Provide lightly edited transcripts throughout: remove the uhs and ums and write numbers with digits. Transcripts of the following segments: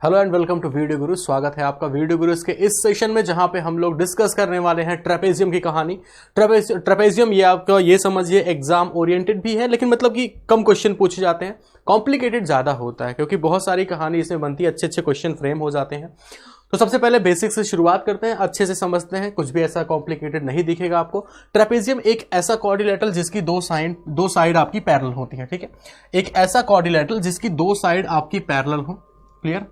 Hello and welcome to video Guru. स्वागत है आपका वीडियो गुरु के इस सेशन में, जहां पे हम लोग डिस्कस करने वाले हैं ट्रेपेजियम की कहानी। ट्रेपेजियम ये आपका ये समझिए एग्जाम ओरिएंटेड भी है, लेकिन मतलब कि कम क्वेश्चन पूछे जाते हैं, कॉम्प्लिकेटेड ज्यादा होता है क्योंकि बहुत सारी कहानी इसमें बनती है, अच्छे अच्छे क्वेश्चन फ्रेम हो जाते हैं। तो सबसे पहले बेसिक से शुरुआत करते हैं, अच्छे से समझते हैं, कुछ भी ऐसा कॉम्प्लिकेटेड नहीं दिखेगा आपको। ट्रेपेजियम एक ऐसा क्वाड्रिलेटरल जिसकी दो साइड आपकी पैरेलल होती है, ठीक है। एक ऐसा क्वाड्रिलेटरल जिसकी दो साइड आपकी पैरेलल हो। क्लियर?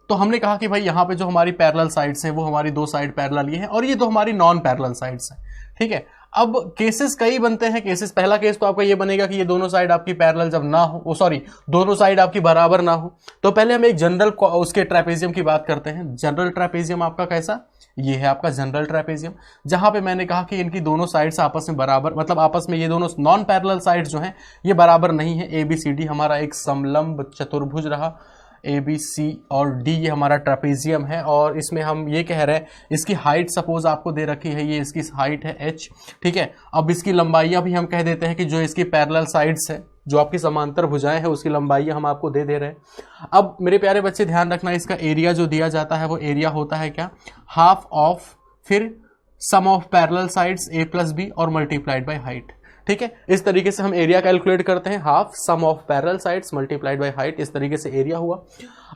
तो हमने कहा कि भाई यहां पे जो हमारी पैरेलल साइड्स हैं वो हमारी दो साइड पैरेलल ये है, और ये दो हमारी नॉन पैरेलल साइड्स हैं, ठीक है। अब केसेस कई बनते हैं। केसेस, पहला केस तो आपका ये बनेगा कि ये दोनों साइड आपकी पैरेलल जब ना हो, दोनों साइड आपकी बराबर ना हो। तो पहले हम एक जनरल उसके ट्रेपेजियम की बात करते हैं। जनरल ट्रेपेजियम आपका कैसा? ये है आपका जनरल ट्रेपेजियम, जहां पे मैंने कहा कि इनकी दोनों साइड्स आपस में बराबर, मतलब आपस में ये दोनों नॉन पैरेलल साइड्स जो हैं ये बराबर नहीं है। ABCD हमारा एक समलंब चतुर्भुज रहा, ABC और D ये हमारा ट्रेपेजियम है, और इसमें हम ये कह रहे हैं इसकी हाइट सपोज आपको दे रखी है, ये इसकी हाइट है h, ठीक है। अब इसकी लंबाइयां भी हम कह देते हैं कि जो इसकी पैरेलल साइड्स है, जो आपकी समांतर भुजाएं हैं, उसकी लंबाइयां हम आपको दे रहे हैं। अब मेरे प्यारे बच्चे ध्यान रखना, इसका एरिया जो दिया जाता है वो एरिया होता है क्या? हाफ ऑफ फिर sum of parallel sides A + B और मल्टीप्लाइड बाय हाइट, ठीक है। इस तरीके से हम एरिया कैलकुलेट करते हैं, half sum of parallel sides multiplied by height, इस तरीके से एरिया हुआ।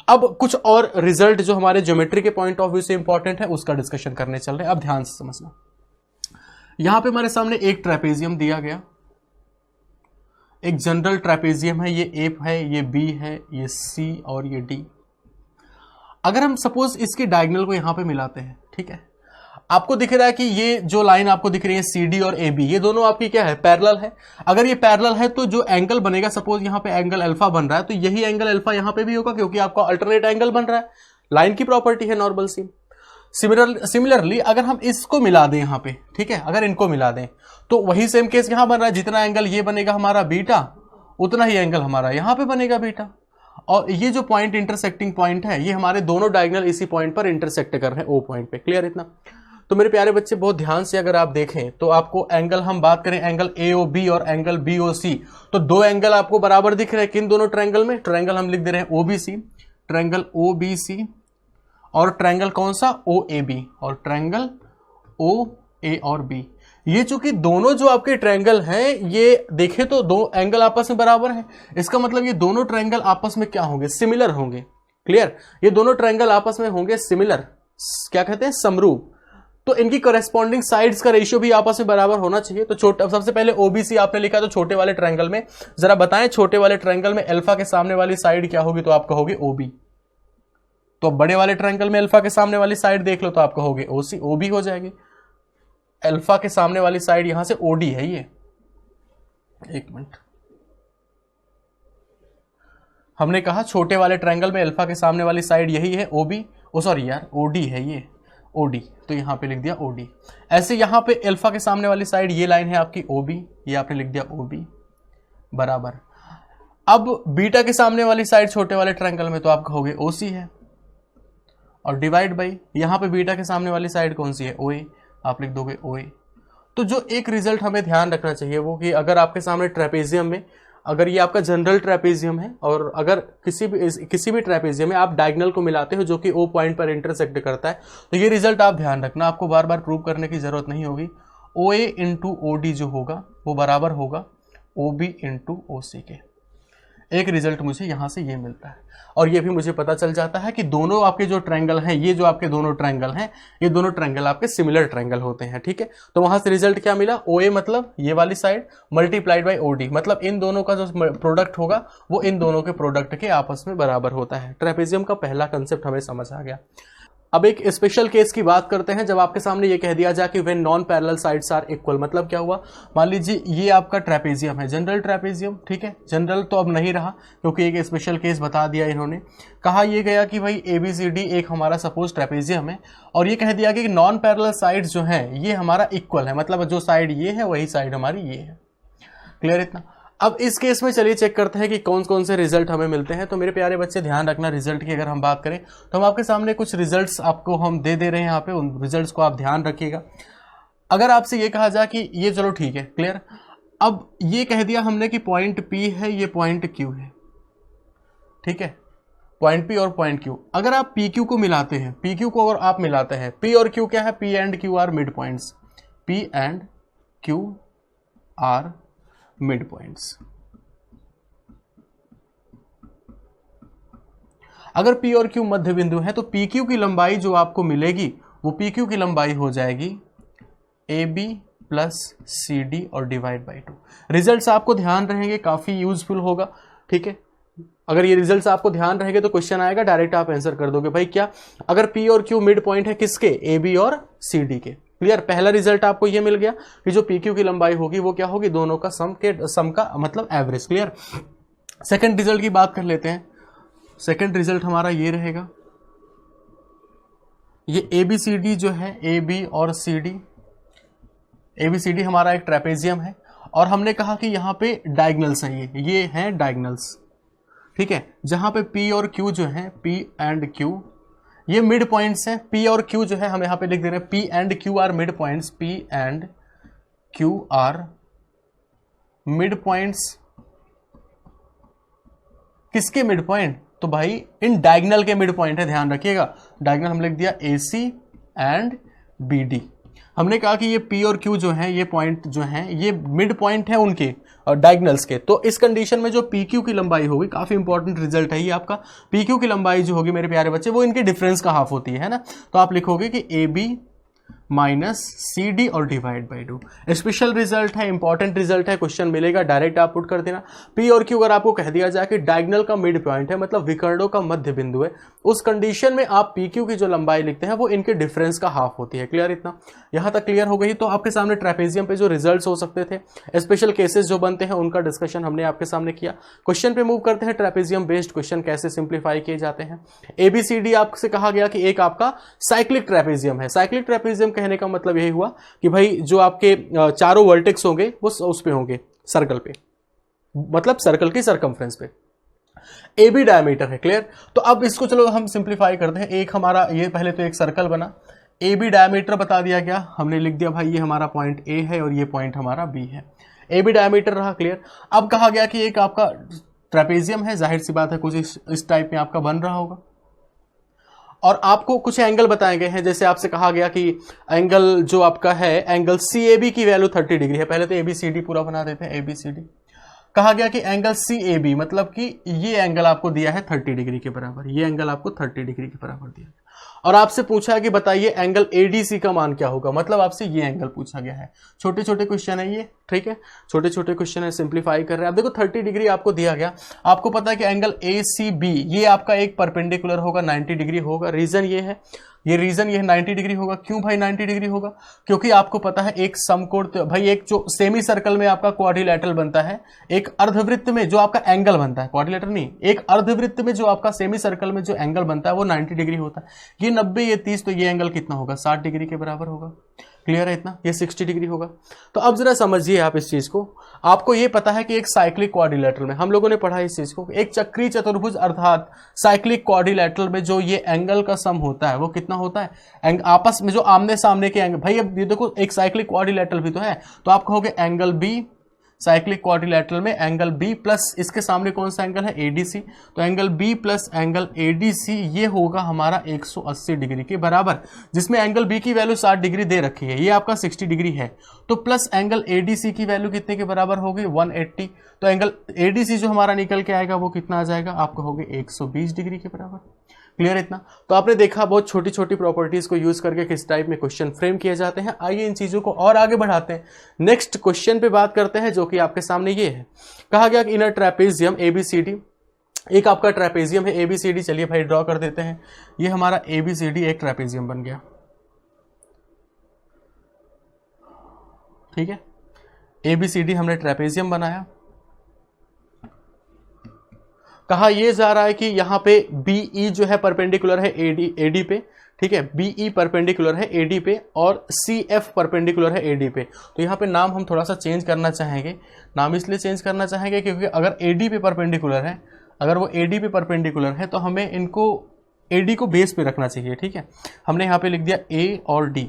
अब कुछ और रिजल्ट जो हमारे ज्योमेट्री के पॉइंट ऑफ व्यू से इंपॉर्टेंट है उसका डिस्कशन करने चल रहे हैं। अब ध्यान से समझना, यहां पे हमारे सामने एक ट्रेपेजियम दिया गया, एक जनरल ट्रेपेजियम है, ये A है, ये B है, ये C और ये D। अगर हम सपोज इसकी डायगोनल को यहां पे मिलाते हैं, ठीक है, आपको दिख रहा है कि ये जो लाइन आपको दिख रही है CD और AB, ये दोनों आपकी क्या है? पैरेलल है। अगर ये पैरेलल है तो जो एंगल बनेगा, सपोज यहां पे एंगल अल्फा बन रहा है, तो यही एंगल अल्फा यहां पे भी होगा क्योंकि आपका अल्टरनेट एंगल बन रहा है। लाइन की प्रॉपर्टी है नॉर्मल सीम। सिमिलरली अगर हम इसको मिला दें यहां पे, ठीक है, अगर इनको मिला दें तो वही सेम केस यहां बन रहा है। जितना एंगल ये बनेगा हमारा बीटा, उतना ही एंगल हमारा यहां पे बनेगा बीटा। और ये जो पॉइंट इंटरसेक्टिंग पॉइंट है, ये हमारे दोनों डायगोनल इसी पॉइंट पर इंटरसेक्ट कर रहे हैं, O पॉइंट पे। क्लियर इतना? तो मेरे प्यारे बच्चे बहुत ध्यान से अगर आप देखें तो आपको एंगल, हम बात करें एंगल AOB और एंगल BOC, तो दो एंगल आपको बराबर दिख रहे हैं। किन दोनों ट्रायंगल में? ट्रायंगल हम लिख दे रहे हैं OBC, ट्रायंगल OBC, और ट्रायंगल कौन सा? OAB, और ट्रायंगल OA और B। ये चूंकि दोनों जो आपके ट्रायंगल हैं, ये देखें तो दो एंगल आपस में बराबर हैं, इसका मतलब ये दोनों ट्रायंगल आपस में क्या होंगे? सिमिलर होंगे। क्लियर? ये दोनों ट्रायंगल आपस में होंगे सिमिलर, क्या कहते हैं? समरूप। तो इनकी कॉरेस्पॉन्डिंग साइड्स का रेशियो भी आपस में बराबर होना चाहिए। तो छोटा, सबसे पहले OBC आपने लिखा, तो छोटे वाले ट्रायंगल में जरा बताएं, छोटे वाले ट्रायंगल में अल्फा के सामने वाली साइड क्या होगी? तो आप कहोगे OB। तो बड़े वाले ट्रायंगल में अल्फा के सामने वाली साइड देख लो तो आप कहोगे OC, OB हो जाएगी। अल्फा के सामने वाली साइड यहां से OD है, ये एक मिनट, हमने कहा छोटे वाले ट्रायंगल में अल्फा के सामने वाली साइड यही है OB, OD है ये OD, तो यहां पे लिख दिया OD। ऐसे यहां पे अल्फा के सामने वाली साइड ये लाइन है आपकी OB, ये आपने लिख दिया OB बराबर। अब बीटा के सामने वाली साइड छोटे वाले ट्रायंगल में तो आप कहोगे OC है, और डिवाइड बाई यहां पे बीटा के सामने वाली साइड कौन सी है? OA, आप लिख दोगे OA। तो जो एक रिजल्ट हमें ध्यान रखना चाहिए वो कि अगर आपके सामने ट्रेपेजियम में, अगर ये आपका जनरल ट्रेपेजियम है और अगर किसी भी ट्रेपेजियम में आप डायगोनल को मिलाते हो जो कि O पॉइंट पर इंटरसेक्ट करता है, तो ये रिजल्ट आप ध्यान रखना, आपको बार बार प्रूव करने की जरूरत नहीं होगी। OA इंटू OD जो होगा वो बराबर होगा OB इंटू OC के। एक रिजल्ट मुझे यहां से ये मिलता है, और ये भी मुझे पता चल जाता है कि दोनों आपके जो ट्रायंगल हैं, ये जो आपके दोनों ट्रायंगल हैं, ये दोनों ट्रायंगल आपके सिमिलर ट्रायंगल होते हैं, ठीक है। तो वहां से रिजल्ट क्या मिला? OA मतलब ये वाली साइड मल्टीप्लाइड बाय OD, मतलब इन दोनों का जो प्रोडक्ट होगा वो इन दोनों के प्रोडक्ट के आपस में बराबर होता है। ट्रेपेजियम का पहला कंसेप्ट हमें समझ आ गया। अब एक स्पेशल केस की बात करते हैं, जब आपके सामने ये कह दिया जाए कि when non parallel sides are equal, मतलब क्या हुआ? मान लीजिए ये आपका ट्रेपेजियम है, जनरल ट्रेपेजियम, ठीक है। जनरल तो अब नहीं रहा क्योंकि एक स्पेशल केस बता दिया इन्होंने। कहा ये गया कि भाई ABCD एक हमारा सपोज ट्रेपेजियम है, और ये कह दिया कि नॉन पैरेलल साइड्स जो हैं ये हमारा इक्वल है, मतलब जो साइड ये है वही साइड हमारी ये है। क्लियर इतना? अब इस केस में चलिए चेक करते हैं कि कौन कौन से रिजल्ट हमें मिलते हैं। तो मेरे प्यारे बच्चे ध्यान रखना, रिजल्ट की अगर हम बात करें तो हम आपके सामने कुछ रिजल्ट्स आपको हम दे रहे हैं यहाँ पे, उन रिजल्ट्स को आप ध्यान रखिएगा। अगर आपसे ये कहा जाए कि ये चलो ठीक है, क्लियर, अब ये कह दिया हमने कि पॉइंट P है, ये पॉइंट Q है, ठीक है। पॉइंट पी और पॉइंट क्यू, अगर आप पी क्यू को मिलाते हैं, पी क्यू को अगर आप मिलाते हैं, पी और क्यू क्या है, P and Q R mid points, P and Q R mid points. अगर पी और क्यू मध्य बिंदु है तो पी क्यू की लंबाई जो आपको मिलेगी वो पी क्यू की लंबाई हो जाएगी A B plus C D और डिवाइड बाई 2। रिजल्ट्स आपको ध्यान रहेंगे, काफी यूजफुल होगा, ठीक है। अगर ये रिजल्ट्स आपको ध्यान रहेंगे तो क्वेश्चन आएगा, डायरेक्ट आप आंसर कर दोगे भाई क्या, अगर पी और क्यू मिड पॉइंट है किसके, ए बी और सी डी के। क्लियर, पहला रिजल्ट आपको ये मिल गया कि जो पी क्यू की लंबाई होगी वो क्या होगी, दोनों का सम का मतलब एवरेज। क्लियर, सेकंड रिजल्ट की बात कर लेते हैं। सेकंड रिजल्ट हमारा ये रहेगा, ये ए बी सी डी जो है, ए बी और C D, A B C D हमारा एक ट्रेपेजियम है और हमने कहा कि यहाँ पे डायगनल्स हैं, ये हैं डायगनल्स, ठीक है। जहां पे P और Q जो है, P एंड Q ये मिड पॉइंट्स हैं। P और Q जो है हम यहां पे लिख दे रहे हैं, P and Q are midpoint, P and Q are midpoint. किसके मिड पॉइंट, तो भाई इन डायगनल के मिड पॉइंट है, ध्यान रखिएगा। डायगनल हम लिख दिया AC एंड BD। हमने कहा कि ये P और Q जो है, ये पॉइंट जो है ये मिड पॉइंट है उनके और डायगनल्स के। तो इस कंडीशन में जो PQ की लंबाई होगी, काफी इंपॉर्टेंट रिजल्ट है ये आपका, PQ की लंबाई जो होगी मेरे प्यारे बच्चे वो इनके डिफरेंस का हाफ होती है ना। तो आप लिखोगे कि AB माइनस सी डी और डिवाइड बाई 2। स्पेशल रिजल्ट है, इंपॉर्टेंट रिजल्ट है, क्वेश्चन मिलेगा, डायरेक्ट आप पुट कर देना। पी और क्यू अगर आपको कह दिया जाए कि डायगोनल का मिड पॉइंट है, मतलब विकर्णों का मध्य बिंदु है, उस कंडीशन में आप पी क्यू की जो लंबाई लिखते हैं वो इनके डिफरेंस का हाफ होती है। क्लियर, इतना यहां तक क्लियर हो गई। तो आपके सामने ट्रेपेजियम पे जो रिजल्ट्स हो सकते थे, स्पेशल केसेस जो बनते हैं, उनका डिस्कशन हमने आपके सामने किया। क्वेश्चन पे मूव करते हैं, ट्रेपेजियम बेस्ड क्वेश्चन कैसे सिंप्लीफाई किए जाते हैं। एबीसीडी आपसे कहा गया कि एक आपका साइक्लिक ट्रेपेजियम है। साइक्लिक ट्रेपेजियम कहने का मतलब यही हुआ कि भाई जो आपके चारों वर्टेक्स होंगे वो उस पे होंगे, सर्कल पे, मतलब सर्कल की सरकमफ्रेंस पे। AB डायमीटर है। क्लियर, तो अब इसको चलो हम सिंप्लीफाई करते हैं। एक हमारा ये पहले तो एक सर्कल बना, AB डायमीटर बता दिया गया, हमने लिख दिया भाई ये हमारा पॉइंट A है और ये पॉइंट हमारा B है। AB डायमीटर रहा। क्लियर, अब कहा गया कि एक आपका ट्रेपेजियम है, जाहिर सी बात है कुछ इस टाइप में आपका बन रहा होगा, और आपको कुछ एंगल बताए गए हैं। जैसे आपसे कहा गया कि एंगल जो आपका है, एंगल CAB की वैल्यू 30 डिग्री है। पहले तो ABCD पूरा बना देते हैं। ABCD कहा गया कि एंगल CAB मतलब कि ये एंगल आपको दिया है 30 डिग्री के बराबर, ये एंगल आपको 30 डिग्री के बराबर दिया, और आपसे पूछा है कि बताइए एंगल ADC का मान क्या होगा, मतलब आपसे ये एंगल पूछा गया है। छोटे छोटे क्वेश्चन है ये, ठीक है, छोटे छोटे क्वेश्चन है, सिंप्लीफाई कर रहे हैं। अब देखो 30 डिग्री आपको दिया गया, आपको पता है कि एंगल ACB ये आपका एक परपेंडिकुलर होगा, 90 डिग्री होगा। रीजन ये है, ये रीजन ये 90 डिग्री होगा। क्यों भाई 90 डिग्री होगा, क्योंकि आपको पता है एक समकोण, भाई एक जो सेमी सर्कल में आपका क्वाड्रिलेटरल बनता है, एक अर्धवृत्त में जो आपका एंगल बनता है, क्वाड्रिलेटरल नहीं, एक अर्धवृत्त में जो आपका सेमी सर्कल में जो एंगल बनता है वो 90 डिग्री होता है। ये 90, ये 30, तो ये एंगल कितना होगा, 60 डिग्री के बराबर होगा। क्लियर है इतना, ये 60 डिग्री होगा। तो अब जरा समझिए आप इस चीज को। आपको ये पता है कि एक साइक्लिक क्वाड्रिलेटरल में, हम लोगों ने पढ़ा इस चीज को, एक चक्रीय चतुर्भुज अर्थात साइक्लिक क्वाड्रिलेटरल में जो ये एंगल का सम होता है वो कितना होता है, आपस में जो आमने सामने के एंगल। भाई अब ये देखो एक साइक्लिक क्वाड्रिलेटरल भी तो है, तो आप कहोगे एंगल बी, साइक्लिक क्वाड्रिलेटरल में एंगल बी प्लस इसके सामने कौन सा एंगल है, ADC, तो angle B plus angle ADC ये होगा हमारा 180 डिग्री के बराबर, जिसमें एंगल बी की वैल्यू 60 डिग्री दे रखी है, ये आपका 60 डिग्री है। तो प्लस एंगल ADC की वैल्यू कितने के बराबर होगी, 180, तो एंगल ADC जो हमारा निकल के आएगा वो कितना आ जाएगा, आप कहोगे 120 डिग्री के बराबर। क्लियर इतना, तो आपने देखा बहुत छोटी छोटी प्रॉपर्टीज को यूज करके किस टाइप में क्वेश्चन फ्रेम किए जाते हैं। आइए इन चीजों को और आगे बढ़ाते हैं, नेक्स्ट क्वेश्चन पे बात करते हैं, जो कि आपके सामने ये है। कहा गया कि इन अ ट्रेपेजियम ABCD, एक आपका ट्रेपेजियम है ABCD, चलिए भाई ड्रॉ कर देते हैं। ये हमारा ABCD एक ट्रेपेजियम बन गया, ठीक है, ABCD हमने ट्रेपेजियम बनाया। कहा यह जा रहा है कि यहां पे BE जो है परपेंडिकुलर है AD पे, ठीक है, BE परपेंडिकुलर है AD पे और CF परपेंडिकुलर है AD पे। तो यहाँ पे नाम हम थोड़ा सा चेंज करना चाहेंगे। नाम इसलिए चेंज करना चाहेंगे क्योंकि अगर AD पे परपेंडिकुलर है, अगर वो AD पे परपेंडिकुलर है तो हमें इनको AD को बेस पे रखना चाहिए, ठीक है। हमने यहाँ पे लिख दिया A और D,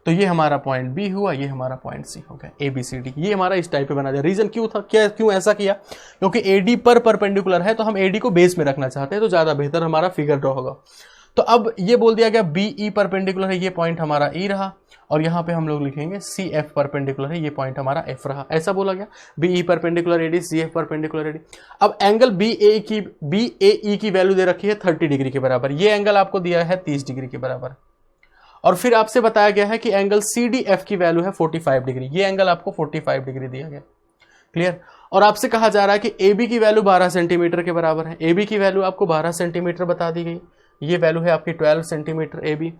तो ये हमारा पॉइंट बी हुआ, ये हमारा पॉइंट सी हो गया, ए बी सी डी। ये हमारा इस टाइप पे बना दिया। रीजन क्यों था, क्यों ऐसा किया, क्योंकि एडी पर परपेंडिकुलर है तो हम एडी को बेस में रखना चाहते हैं, तो ज्यादा बेहतर हमारा फिगर ड्रॉ होगा। तो अब ये बोल दिया गया बी ई परपेंडिकुलर है, ये पॉइंट हमारा ई रहा, और यहाँ पे हम लोग लिखेंगे सी एफ परपेंडिकुलर है, ये पॉइंट हमारा एफ रहा। ऐसा बोला गया, B E perpendicular AD, C F perpendicular AD. अब एंगल बी ए ई की वैल्यू दे रखी है 30 डिग्री के बराबर, ये एंगल आपको दिया है 30 डिग्री के बराबर, और फिर आपसे बताया गया है कि एंगल सी डी एफ की वैल्यू है 45 डिग्री, ये एंगल आपको 45 डिग्री दिया गया। क्लियर। और आपसे कहा जा रहा है कि ए बी की वैल्यू 12 सेंटीमीटर के बराबर है, ए बी की वैल्यू आपको 12 सेंटीमीटर बता दी गई, ये वैल्यू है आपकी 12 सेंटीमीटर ए बी।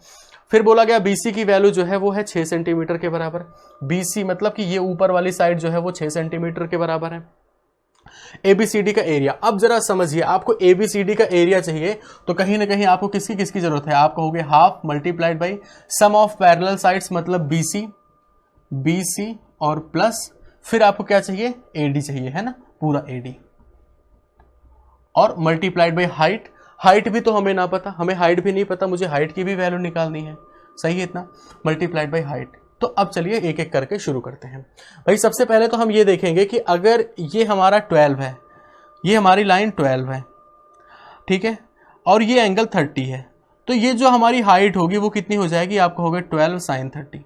फिर बोला गया बीसी की वैल्यू जो है वो है 6 सेंटीमीटर के बराबर, बीसी मतलब कि ये ऊपर वाली साइड जो है वो 6 सेंटीमीटर के बराबर है। एबीसीडी का एरिया, अब जरा समझिए, आपको एबीसीडी का एरिया चाहिए तो कहीं ना कहीं आपको किसकी जरूरत है, आप कहोगे half multiplied by sum of parallel sides, मतलब बीसी और प्लस फिर आपको क्या चाहिए, एडी चाहिए, है ना, पूरा एडी, और मल्टीप्लाइड बाई हाइट भी तो हमें ना पता, हमें हाइट भी नहीं पता, मुझे हाइट की भी वैल्यू निकालनी है, सही है, इतना मल्टीप्लाइड बाई हाइट। तो अब चलिए एक एक करके शुरू करते हैं। भाई सबसे पहले तो हम ये देखेंगे कि अगर ये हमारा 12 है, ये हमारी लाइन 12 है, ठीक है, और ये एंगल 30 है, तो ये जो हमारी हाइट होगी वो कितनी हो जाएगी, आप कहोगे 12 sin 30।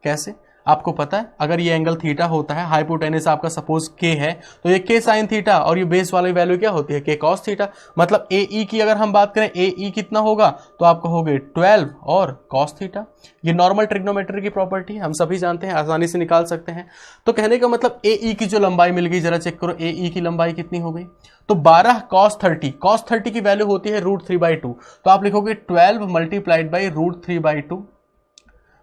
कैसे, आपको पता है अगर ये एंगल थीटा होता है, हाइपोटेनस आपका सपोज के है, तो ये के साइन थीटा, और ये बेस वाली वैल्यू क्या होती है, के कॉस थीटा, मतलब ए ई की अगर हम बात करें, ए ई कितना होगा, तो आप कहोगे 12 और कॉस थीटा। ये नॉर्मल ट्रिग्नोमेट्री की प्रॉपर्टी है, हम सभी जानते हैं, आसानी से निकाल सकते हैं। तो कहने का मतलब ए ई की जो लंबाई मिल गई, जरा चेक करो ए ई की लंबाई कितनी हो गई, तो 12 कॉस 30 की वैल्यू होती है √3/2, तो आप लिखोगे 12 मल्टीप्लाइड बाई √3/2,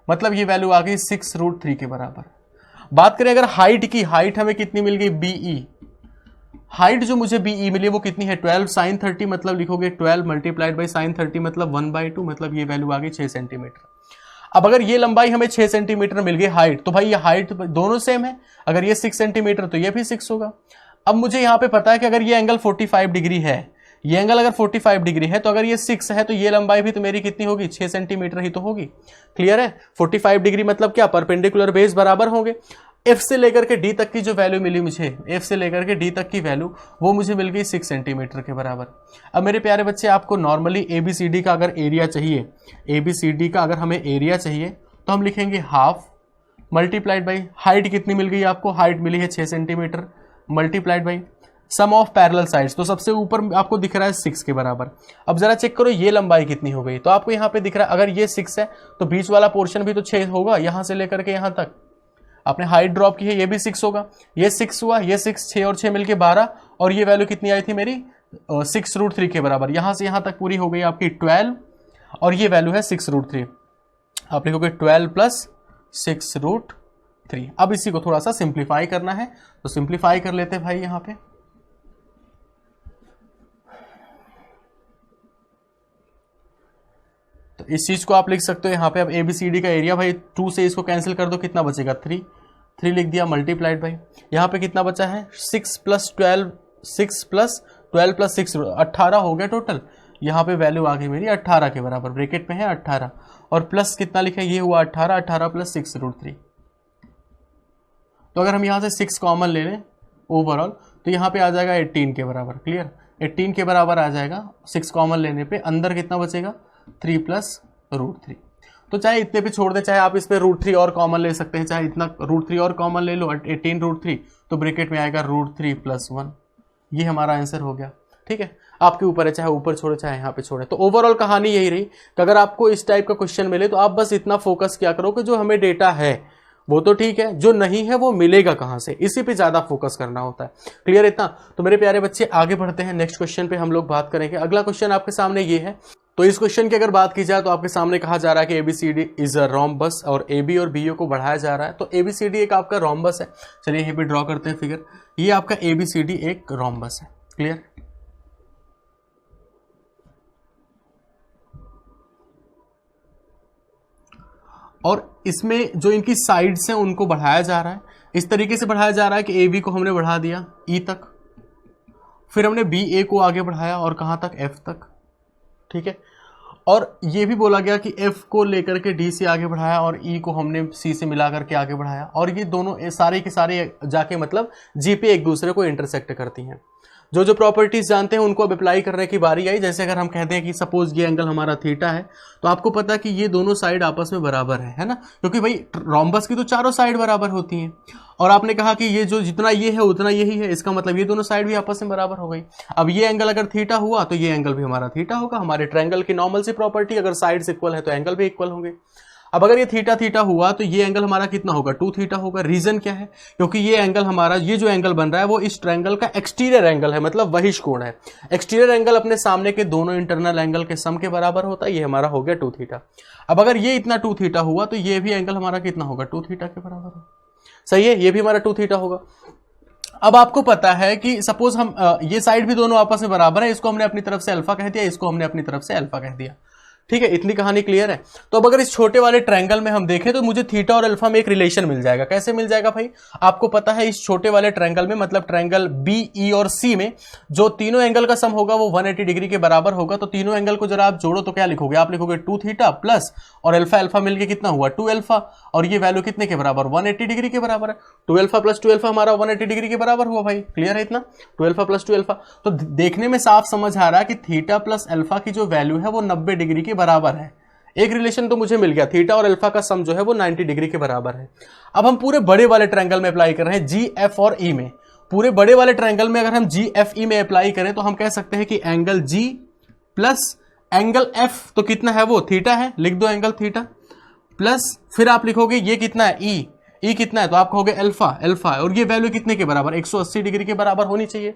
मतलब ये वैल्यू आ गई 6√3 के बराबर। बात करें अगर हाइट की, हाइट हमें कितनी मिल गई, बीई, हाइट जो मुझे बीई मिली वो कितनी है 12 sin 30, मतलब लिखोगे 12 मल्टीप्लाइड बाई sin 30 मतलब 1/2, मतलब ये वैल्यू आ गई 6 सेंटीमीटर। अब अगर ये लंबाई हमें 6 सेंटीमीटर मिल गई हाइट, तो भाई ये हाइट दोनों सेम है, अगर ये 6 सेंटीमीटर तो ये भी 6 होगा। अब मुझे यहां पे पता है कि अगर ये एंगल 45 डिग्री है, ये एंगल अगर 45 डिग्री है, तो अगर ये 6 है तो ये लंबाई भी तो मेरी कितनी होगी, 6 सेंटीमीटर ही तो होगी। क्लियर है, 45 डिग्री मतलब क्या, परपेंडिकुलर बेस बराबर होंगे। एफ से लेकर के डी तक की जो वैल्यू मिली मुझे, एफ से लेकर के डी तक की वैल्यू वो मुझे मिल गई 6 सेंटीमीटर के बराबर। अब मेरे प्यारे बच्चे, आपको नॉर्मली एबीसीडी का अगर एरिया चाहिए, एबीसीडी का अगर हमें एरिया चाहिए तो हम लिखेंगे हाफ मल्टीप्लाइड बाई हाइट कितनी मिल गई आपको, हाइट मिली है 6 centimetre, multiplied by sum of parallel sides, तो सबसे ऊपर आपको दिख रहा है 6 के बराबर। अब जरा चेक करो ये लंबाई कितनी हो गई, तो आपको यहाँ पे दिख रहा है अगर ये 6 है तो बीच वाला पोर्शन भी तो 6 होगा, यहां से लेकर के यहां तक आपने हाइट ड्रॉप की है, ये भी 6 होगा, ये 6 हुआ, ये 6, 6 और 6 मिलके 12, और ये वैल्यू कितनी आई थी मेरी 6√3 के बराबर, यहां से यहां तक पूरी हो गई आपकी 12, और ये वैल्यू है 6√3, आप लिखोगे 12 प्लस 6√3। अब इसी को थोड़ा सा सिंप्लीफाई करना है, तो सिंप्लीफाई कर लेते हैं भाई यहां पे। तो इस चीज को आप लिख सकते हो यहाँ पे, अब एबीसीडी का एरिया भाई 2 से इसको कैंसिल कर दो, कितना बचेगा 3 लिख दिया, मल्टीप्लाइड भाई यहाँ पे कितना बचा है 6 प्लस 12 प्लस 6 18 हो गया टोटल, यहाँ पे वैल्यू आ गई मेरी 18 के बराबर, ब्रैकेट में है 18, और प्लस कितना लिखा है, ये हुआ 18 प्लस 6√3। तो अगर हम यहाँ से 6 कॉमन ले लें ओवरऑल, तो यहाँ पे आ जाएगा 18 के बराबर। क्लियर, 18 के बराबर आ जाएगा 6 कॉमन लेने पे, अंदर कितना बचेगा 3 प्लस √3। तो चाहे इतने पे छोड़ दे, चाहे आप इस पे √3 और कॉमन ले सकते हैं, चाहे इतना √3 और कॉमन ले लो, 18√3, तो ब्रैकेट में आएगा √3 + 1, ये हमारा आंसर हो गया। ठीक है, आपके ऊपर है, चाहे ऊपर छोड़े चाहे यहाँ पे छोड़े। तो ओवरऑल कहानी यही रही कि अगर आपको इस टाइप का क्वेश्चन मिले तो आप बस इतना फोकस किया करो कि जो हमें डेटा है वो तो ठीक है, जो नहीं है वो मिलेगा कहां से, इसी पे ज्यादा फोकस करना होता है। क्लियर इतना? तो मेरे प्यारे बच्चे आगे बढ़ते हैं, नेक्स्ट क्वेश्चन पे हम लोग बात करेंगे। अगला क्वेश्चन आपके सामने ये है। तो इस क्वेश्चन की अगर बात की जाए तो आपके सामने कहा जा रहा है कि एबीसीडी इज अ रोम्बस, और एबी और बीओ को बढ़ाया जा रहा है। तो एबीसीडी एक आपका रोम्बस है, चलिए यहीं पे ड्रॉ करते हैं फिगर। ये आपका एबीसीडी एक रोम्बस है। क्लियर? और इसमें जो इनकी साइड्स हैं उनको बढ़ाया जा रहा है, इस तरीके से बढ़ाया जा रहा है कि ए बी को हमने बढ़ा दिया ई तक, फिर हमने बी ए को आगे बढ़ाया और कहां तक, एफ तक। ठीक है, और ये भी बोला गया कि F को लेकर के D से आगे बढ़ाया और E को हमने C से मिला करके आगे बढ़ाया, और ये दोनों सारे के सारे जाके मतलब G पे एक दूसरे को इंटरसेक्ट करती हैं। जो जो प्रॉपर्टीज जानते हैं उनको अब अप्लाई करने की बारी आई। जैसे अगर हम कहते हैं कि सपोज ये एंगल हमारा थीटा है, तो आपको पता है कि ये दोनों साइड आपस में बराबर है ना, क्योंकि भाई रोम्बस की तो चारों साइड बराबर होती हैं। और आपने कहा कि ये जो जितना ये है उतना यही है, इसका मतलब ये दोनों साइड भी आपस में बराबर हो गई। अब ये एंगल अगर थीटा हुआ तो ये एंगल भी हमारा थीटा होगा। हमारे ट्रायंगल की नॉर्मल सी प्रॉपर्टी, अगर साइड्स इक्वल है तो एंगल भी इक्वल होंगे। अब अगर ये थीटा थीटा हुआ तो ये एंगल हमारा कितना होगा, 2 थीटा होगा। रीजन क्या है, क्योंकि ये एंगल हमारा, ये जो एंगल बन रहा है वो इस ट्रायंगल का एक्सटीरियर एंगल है, मतलब बहिष्ठ कोण है। एक्सटीरियर एंगल अपने सामने के दोनों इंटरनल एंगल के सम के बराबर होता है, ये हमारा हो गया 2 थीटा। अब अगर ये इतना 2 थीटा हुआ तो ये भी एंगल हमारा कितना होगा, 2 थीटा के बराबर होगा। सही है, ये भी हमारा 2 थीटा होगा। अब आपको पता है कि सपोज हम ये साइड भी दोनों आपस में बराबर है, इसको हमने अपनी तरफ से अल्फा कह दिया, इसको हमने अपनी तरफ से अल्फा कह दिया। ठीक है, इतनी कहानी क्लियर है। तो अब अगर इस छोटे वाले ट्रायंगल में हम देखें तो मुझे थीटा और अल्फा में एक रिलेशन मिल जाएगा। कैसे मिल जाएगा भाई, आपको पता है इस छोटे वाले ट्रायंगल में, मतलब ट्रायंगल बी, ई और सी में जो तीनों एंगल का सम होगा वो 180 डिग्री के बराबर होगा। तो तीनों एंगल को जरा आप जोड़ो तो क्या लिखोगे, आप लिखोगे 2 थीटा प्लस और अल्फा अल्फा मिलके कितना हुआ 2 अल्फा, और ये वैल्यू कितने के बराबर, 180 डिग्री के बराबर है। 2 अल्फा प्लस 2 अल्फा हमारा 180 डिग्री के बराबर हुआ भाई। क्लियर है इतना, 2 अल्फा प्लस 2 अल्फा। तो देखने में साफ समझ आ रहा है कि थीटा प्लस अल्फा की जो वैल्यू है वो 90 डिग्री के बराबर है। एक रिलेशन तो मुझे मिल गया, थीटा और अल्फा का सम जो है वो 90 डिग्री के बराबर है। अब हम पूरे बड़े वाले ट्रायंगल में अप्लाई कर रहे हैं, जी, एफ और ई में। पूरे बड़े वाले ट्रायंगल में अगर हम जी, एफ, ई में अप्लाई करें तो हम कह सकते हैं कि angle G plus angle F तो कितना है, वो थीटा है, लिख दो एंगल थीटा, प्लस फिर आप लिखोगे ये कितना है, ई कितना है, तो आप कहोगे अल्फा, अल्फा, और ये वैल्यू कितने के बराबर, 180 डिग्री के बराबर होनी चाहिए।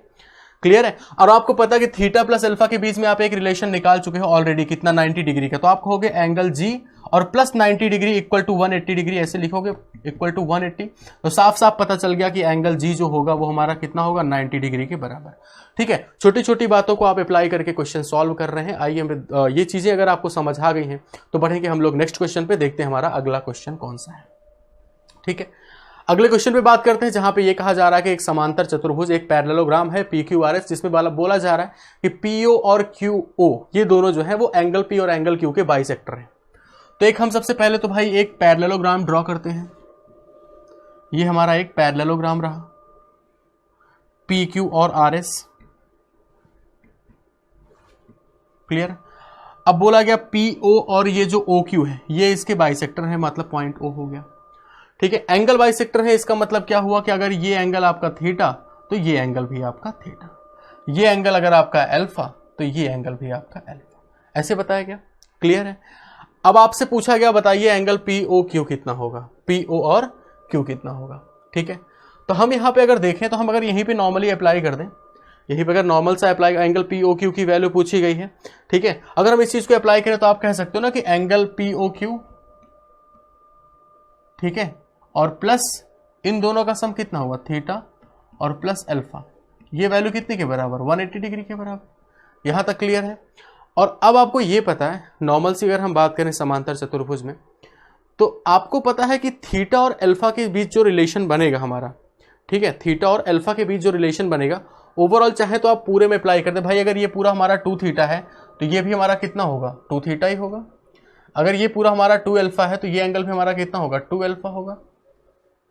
क्लियर है। और आपको पता है कि थीटा प्लस अल्फा के बीच में आप एक रिलेशन निकाल चुके हो ऑलरेडी, कितना, 90 डिग्री का। तो आप कहोगे एंगल जी और plus 90 degree equal to 180 degree, ऐसे लिखोगे इक्वल टू 180। तो साफ साफ पता चल गया कि एंगल जी जो होगा वो हमारा कितना होगा, 90 डिग्री के बराबर। ठीक है, छोटी छोटी बातों को आप अप्लाई करके क्वेश्चन सॉल्व कर रहे हैं। आइए ये चीजें अगर आपको समझ आ गई हैं तो बढ़ेंगे हम लोग नेक्स्ट क्वेश्चन पे, देखते हैं हमारा अगला क्वेश्चन कौन सा है। ठीक है, अगले क्वेश्चन पे बात करते हैं, जहां पे ये कहा जा रहा है कि एक समांतर चतुर्भुज, एक पैरेललोग्राम है PQRS, जिसमें बोला जा रहा है कि PO और QO ये दोनों जो है वो एंगल P और एंगल Q के बाइसेक्टर हैं। तो एक हम सबसे पहले तो भाई एक पैरेललोग्राम ड्रॉ करते हैं। ये हमारा एक पैरेललोग्राम रहा, PQ और RS। क्लियर। अब बोला गया PO और ये जो OQ है ये इसके बाइसेक्टर है, मतलब पॉइंट O हो गया। ठीक है, एंगल बाइसेक्टर है, इसका मतलब क्या हुआ कि अगर ये एंगल आपका थीटा तो ये एंगल भी आपका थीटा, ये एंगल अगर आपका अल्फा तो ये एंगल भी आपका अल्फा, ऐसे बताया गया। क्लियर है। अब आपसे पूछा गया बताइए एंगल POQ कितना होगा, PO और Q कितना होगा। ठीक है, तो हम यहाँ पे अगर देखें तो हम अगर यहीं पे नॉर्मली अप्लाई कर दें, यहीं पे अगर नॉर्मल से अप्लाई, एंगल POQ की वैल्यू पूछी गई है। ठीक है, अगर हम इस चीज को अप्लाई करें तो आप कह सकते हो ना कि एंगल POQ, ठीक है, और प्लस इन दोनों का सम कितना हुआ, थीटा और प्लस अल्फा, ये वैल्यू कितने के बराबर, 180 डिग्री के बराबर। यहां तक क्लियर है। और अब आपको ये पता है, नॉर्मल से अगर हम बात करें समांतर चतुर्भुज में, तो आपको पता है कि थीटा और अल्फा के बीच जो रिलेशन बनेगा हमारा, ठीक है, थीटा और अल्फा के बीच जो रिलेशन बनेगा, ओवरऑल चाहे तो आप पूरे में अप्लाई कर दे भाई। अगर ये पूरा हमारा 2 थीटा है तो ये भी हमारा कितना होगा, 2 थीटा ही होगा। अगर ये पूरा हमारा 2 अल्फा है तो ये एंगल भी हमारा कितना होगा, 2 अल्फा होगा।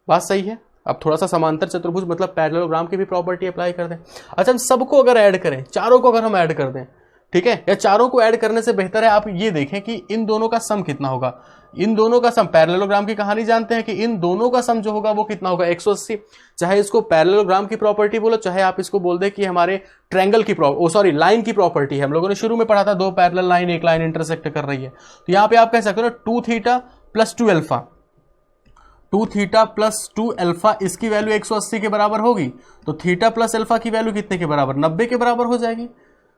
बात सही है। अब थोड़ा सा समांतर चतुर्भुज मतलब पैरेललोग्राम की भी प्रॉपर्टी अप्लाई कर दें। अच्छा, हम सबको अगर ऐड करें, चारों को अगर हम ऐड कर दें, ठीक है, या चारों को ऐड करने से बेहतर है आप ये देखें कि इन दोनों का सम कितना होगा। इन दोनों का सम, पैरेललोग्राम की कहानी जानते हैं कि इन दोनों का सम जो होगा वो कितना होगा, 180। चाहे इसको पैरेललोग्राम की प्रॉपर्टी बोलो, चाहे आप इसको बोल दे कि हमारे ट्रायंगल की लाइन की प्रॉपर्टी है। हम लोगों ने शुरू में पढ़ा था, 2 पैरेलल लाइन, एक लाइन इंटरसेक्ट कर रही है। तो यहां पे आप कह सकते हो ना 2 theta plus 2 alpha, 2 theta plus 2 alpha, इसकी वैल्यू 180 के बराबर होगी। तो थीटा प्लस अल्फा की वैल्यू कितने के बराबर, 90 के बराबर हो जाएगी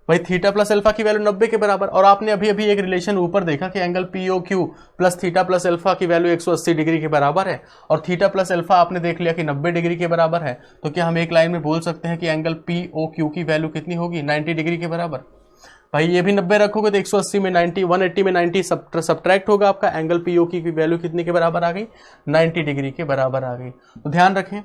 भाई। थीटा प्लस अल्फा की वैल्यू 90 के बराबर। और आपने अभी अभी एक रिलेशन ऊपर देखा कि angle POQ plus theta plus alpha की वैल्यू 180 डिग्री के बराबर है, और थीटा प्लस अल्फा आपने देख लिया कि 90 डिग्री के बराबर है। तो क्या हम एक लाइन में बोल सकते हैं कि एंगल POQ की वैल्यू कितनी होगी, 90 डिग्री के बराबर। भाई ये भी 90 रखोगे तो 180 में 90, 180 में 90 सब्ट्रैक्ट होगा, आपका एंगल POQ की वैल्यू कितने के बराबर आ गई, 90 डिग्री के बराबर आ गई। तो ध्यान रखें,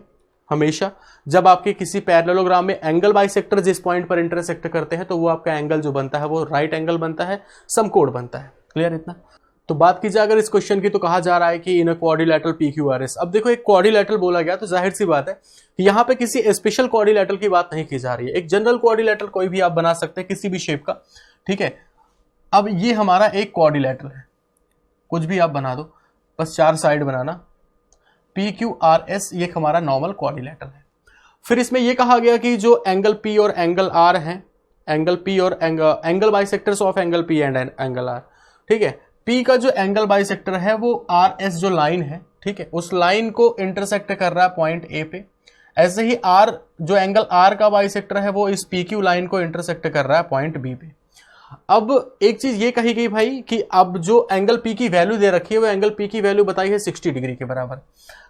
हमेशा जब आपके किसी पैरेललोग्राम में एंगल बाइसेक्टर जिस पॉइंट पर इंटरसेक्ट करते हैं तो वो आपका एंगल जो बनता है वो राइट एंगल बनता है, समकोण बनता है। क्लियर इतना? तो बात की जाए अगर इस क्वेश्चन की तो कहा जा रहा है कि इन अ क्वाड्रिलेटरल PQRS। अब देखो एक क्वाड्रिलेटरल बोला गया तो जाहिर सी बात है कि यहाँ पे किसी स्पेशल क्वाड्रिलेटरल की बात नहीं की जा रही है। एक जनरल क्वाड्रिलेटरल कोई भी आप बना सकते हैं किसी भी शेप का, ठीक है। अब ये हमारा एक क्वाड्रिलेटरल है, कुछ भी आप बना दो, बस 4 साइड बनाना, PQRS ये हमारा नॉर्मल क्वाड्रिलेटरल है। फिर इसमें यह कहा गया कि जो एंगल P और एंगल R है, एंगल P और angle bisectors of angle P and angle R, ठीक है। P का जो एंगल बाइसेक्टर है वो RS जो लाइन है, ठीक है, उस लाइन को इंटरसेक्ट कर रहा है पॉइंट A पे। ऐसे ही R जो एंगल R का बाइसेक्टर है वो इस PQ लाइन को इंटरसेक्ट कर रहा है पॉइंट B पे। अब एक चीज ये कही गई भाई कि अब जो एंगल P की वैल्यू दे रखी है वो एंगल P की वैल्यू बताई है 60 डिग्री के बराबर।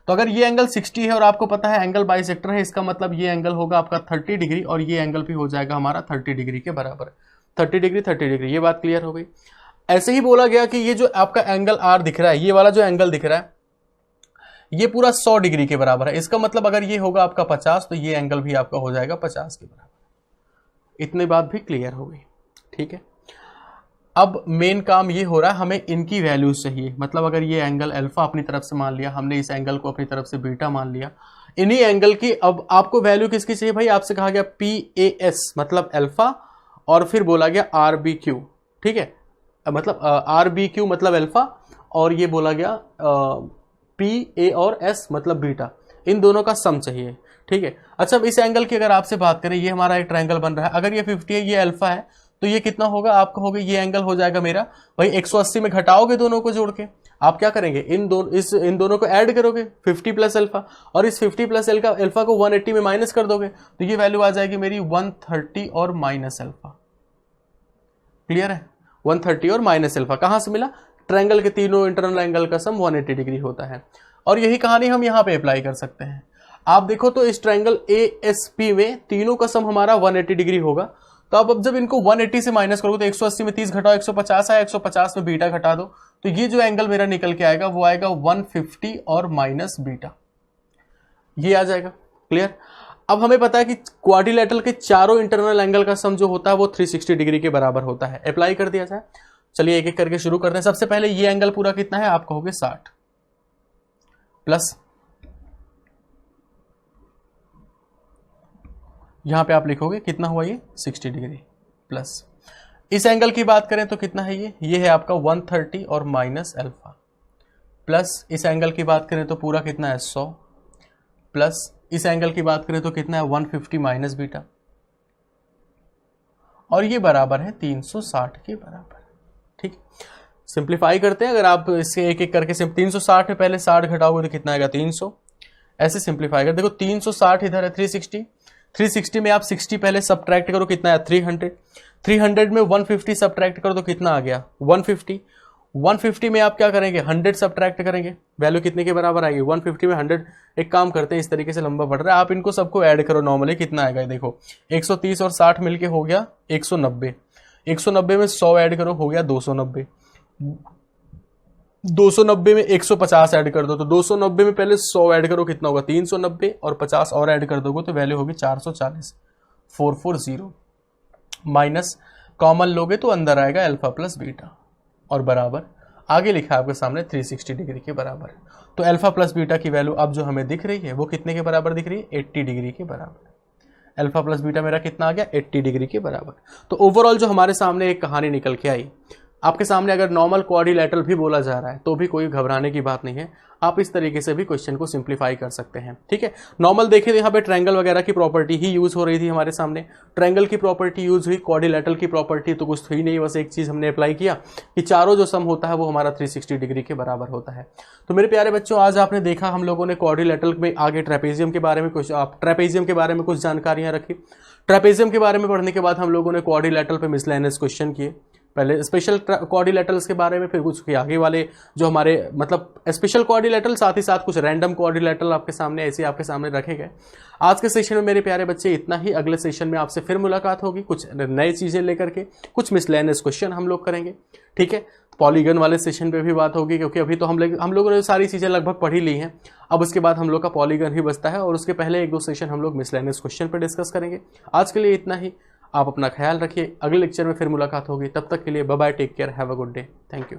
तो अगर ये एंगल 60 है और आपको पता है एंगल बाइसेक्टर है, इसका मतलब ये एंगल होगा आपका 30 डिग्री और ये एंगल भी हो जाएगा हमारा 30 डिग्री के बराबर। 30 डिग्री, ये बात क्लियर हो गई। ऐसे ही बोला गया कि ये जो आपका एंगल R दिख रहा है, ये वाला जो एंगल दिख रहा है ये पूरा 100 डिग्री के बराबर है। इसका मतलब अगर ये होगा आपका 50 तो ये एंगल भी आपका हो जाएगा 50 के बराबर। इतनी बात भी क्लियर हो गई, ठीक है। अब मेन काम ये हो रहा है, हमें इनकी वैल्यूज चाहिए। मतलब अगर ये एंगल अल्फा अपनी तरफ से मान लिया, हमने इस एंगल को अपनी तरफ से बीटा मान लिया, इन्हीं एंगल की अब आपको वैल्यू किसकी चाहिए भाई? आपसे कहा गया PAS मतलब अल्फा और फिर बोला गया RBQ, ठीक है, मतलब RBQ मतलब अल्फा और ये बोला गया PA और S मतलब बीटा, इन दोनों का सम चाहिए, ठीक है। अच्छा अब इस एंगल की अगर आपसे बात करें, ये हमारा एक ट्रायंगल बन रहा है, अगर ये 50 है, ये अल्फा है, तो ये कितना होगा आपका? होगा ये एंगल हो जाएगा मेरा भाई 180 में घटाओगे दोनों को जोड़ के, आप क्या करेंगे? इन दोनों को ऐड करोगे 50 प्लस अल्फा, और इस 50 प्लस अल्फा को 180 में माइनस कर दोगे तो ये वैल्यू आ जाएगी मेरी 130 और माइनस अल्फा। क्लियर है? 130 और माइनस अल्फा कहां से मिला? ट्रायंगल के तीनों इंटरनल एंगल का सम 180 डिग्री होता है। और यही कहानी हम यहां पे अप्लाई कर सकते हैं। आप देखो तो इस ट्रायंगल ASP में तीनों का सम हमारा 180 डिग्री होगा। तो अब जब इनको 180 से माइनस करोगे तो 180 में 30 घटाओ 150 आया, 150 में बीटा घटा दो तो ये जो एंगल मेरा निकल के आएगा वो आएगा 150 और माइनस बीटा, ये आ जाएगा। क्लियर? अब हमें पता है कि क्वाड्रिलेटरल के चारों इंटरनल एंगल का सम जो होता है वो 360 डिग्री के बराबर होता है। अप्लाई कर दिया जाए, चलिए एक एक करके शुरू करते हैं। सबसे पहले ये एंगल पूरा कितना है? आप कहोगे 60 प्लस, यहां पे आप लिखोगे कितना हुआ? ये 60 डिग्री प्लस। इस एंगल की बात करें तो कितना है? ये है आपका 130 और माइनस अल्फा प्लस। इस एंगल की बात करें तो पूरा कितना है? 100 प्लस। इस एंगल की बात करें तो कितना है? 150 माइनस बीटा, और ये बराबर है 360 के बराबर। ठीक, सिंप्लीफाई करते हैं। अगर आप इसे एक एक करके 360 में पहले 60 घटाओगे तो कितना आएगा? 300। ऐसे सिंप्लीफाई कर देखो, 360 इधर है 360 में आप 60 पहले सब्ट्रैक्ट करो, कितना है? 300 में 150 सब्ट्रैक्ट करो तो कितना आ गया? 150 में आप क्या करेंगे? 100 सब्ट्रैक्ट करेंगे, वैल्यू कितने के बराबर आएगी? 150 में 100। एक काम करते हैं, इस तरीके से लंबा बढ़ रहा है, आप इनको सबको ऐड करो नॉर्मली, कितना आएगा? देखो 130 और 60 मिलके हो गया 190। 190 में 100 ऐड करो, हो गया 290। 290 में 150 ऐड कर दो तो 290 में पहले 100 ऐड करो, कितना होगा? 390, और 50 और ऐड कर दोगे तो वैल्यू होगी 440। 440 माइनस कॉमन लोगे तो अंदर आएगा अल्फा प्लस बीटा, और बराबर आगे लिखा है आपके सामने 360 डिग्री के बराबर। तो अल्फा प्लस बीटा की वैल्यू अब जो हमें दिख रही है वो कितने के बराबर दिख रही है? 80 डिग्री के बराबर। अल्फा प्लस बीटा मेरा कितना आ गया? 80 डिग्री के बराबर। तो ओवरऑल जो हमारे सामने एक कहानी निकल के आई, आपके सामने अगर नॉर्मल क्वाड्रिलेटरल भी बोला जा रहा है तो भी कोई घबराने की बात नहीं है, आप इस तरीके से भी क्वेश्चन को सिंप्लीफाई कर सकते हैं। ठीक है, नॉर्मल देखें तो यहाँ पे ट्रायंगल वगैरह की प्रॉपर्टी ही यूज हो रही थी हमारे सामने। ट्रायंगल की प्रॉपर्टी यूज हुई, क्वाड्रिलेटरल की प्रॉपर्टी तो कुछ थी नहीं, बस एक चीज हमने अप्लाई किया कि चारों जो सम होता है वो हमारा 360 डिग्री के बराबर होता है। तो मेरे प्यारे बच्चों, आज आपने देखा हम लोगों ने क्वाड्रिलेटरल में आगे ट्रेपेजियम के बारे में कुछ जानकारियां रखी। ट्रेपेजियम के बारे में पढ़ने के बाद हम लोगों ने क्वाड्रिलेटरल पे मिसलेनियस क्वेश्चन किए, पहले स्पेशल क्वाड्रिलेटरल्स के बारे में, फिर कुछ आगे वाले जो हमारे मतलब स्पेशल क्वाड्रिलेटरल, साथ ही साथ कुछ रैंडम क्वाड्रिलेटरल आपके सामने ऐसे आपके सामने रखे गए। आज के सेशन में मेरे प्यारे बच्चे इतना ही। अगले सेशन में आपसे फिर मुलाकात होगी कुछ नई चीजें लेकर के, कुछ मिसलेनियस क्वेश्चन हम लोग करेंगे। ठीक है, पॉलीगन वाले सेशन पे भी बात होगी, क्योंकि अभी तो हम लोगों ने सारी चीज़ें लगभग पढ़ ही ली हैं। अब उसके बाद हम लोग का पॉलीगन ही बचता है, और उसके पहले 1-2 सेशन हम लोग मिसलेनियस क्वेश्चन पे डिस्कस करेंगे। आज के लिए इतना ही। आप अपना ख्याल रखिए, अगले लेक्चर में फिर मुलाकात होगी। तब तक के लिए bye bye, take care, have a good day, thank you.